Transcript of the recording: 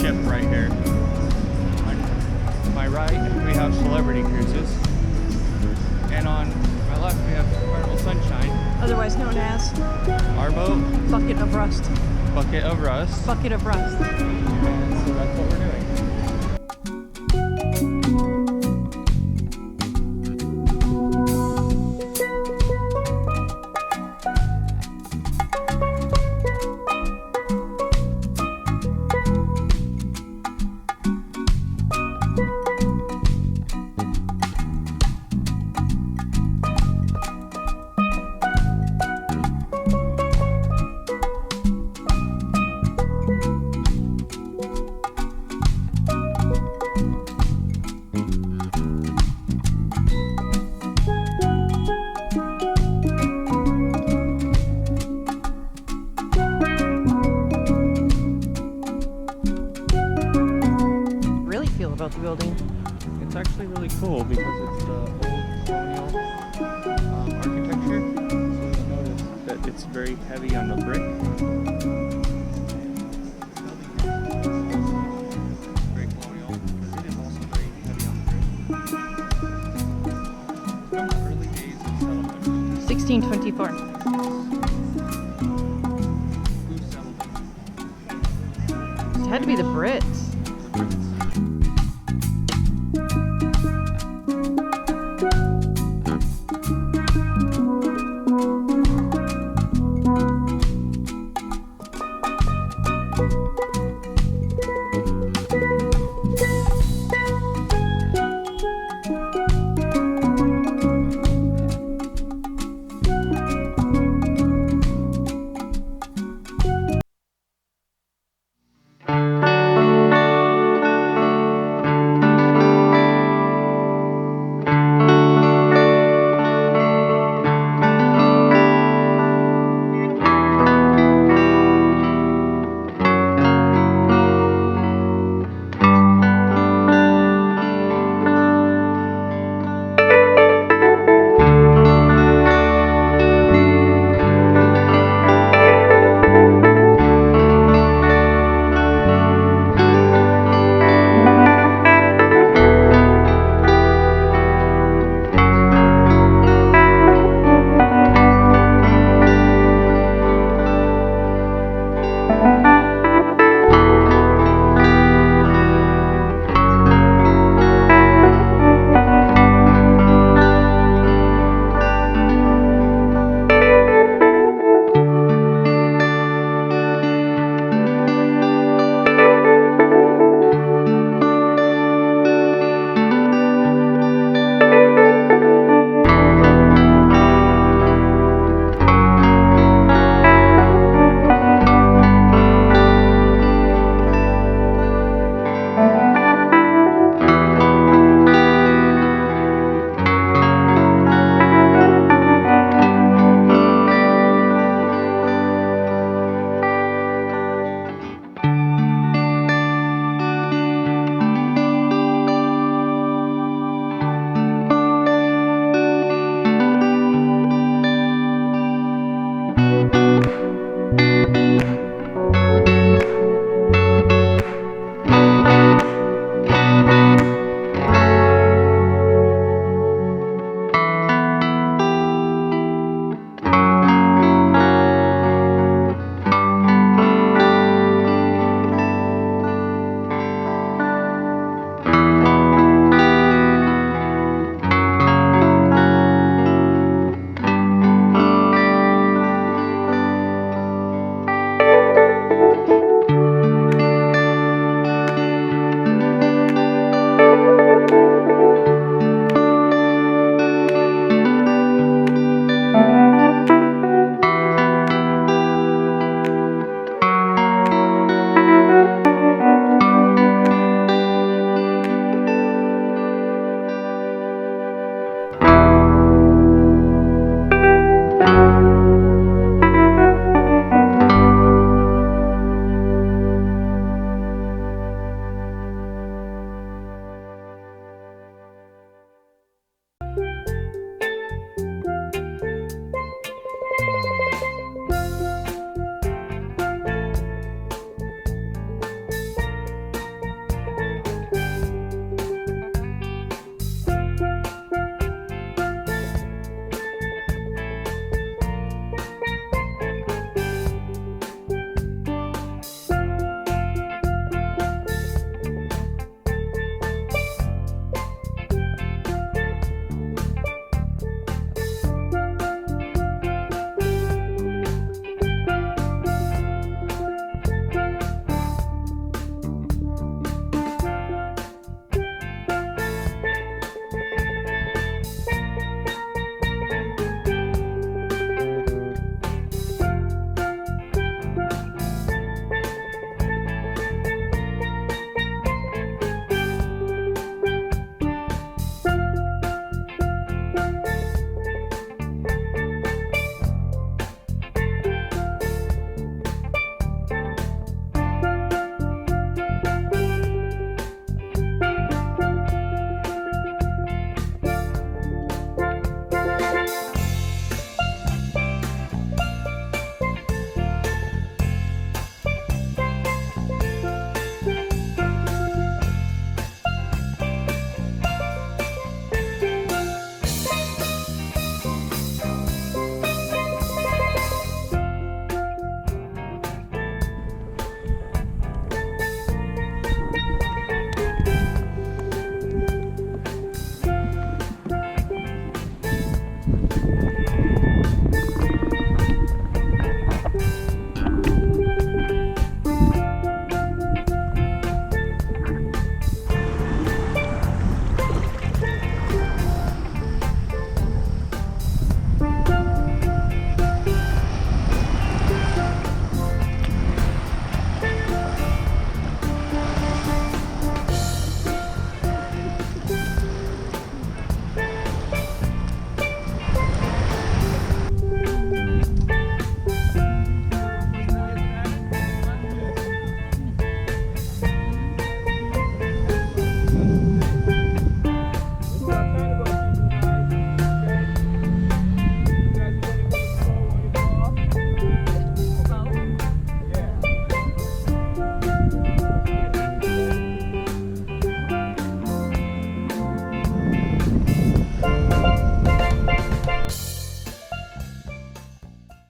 ship right here. On my right, we have Celebrity Cruises. And on my left, we have Carnival Sunshine. Otherwise known as Our boat, Bucket of Rust. Bucket of Rust. Bucket of Rust. And so that's what we're doing. About the building. It's actually really cool because it's the old colonial architecture. So you'll notice that it's very heavy on the brick. Very colonial because it is also very heavy on the brick. From the early days of settlement. 1624. Who settled it? It had to be the Brits. The Brits.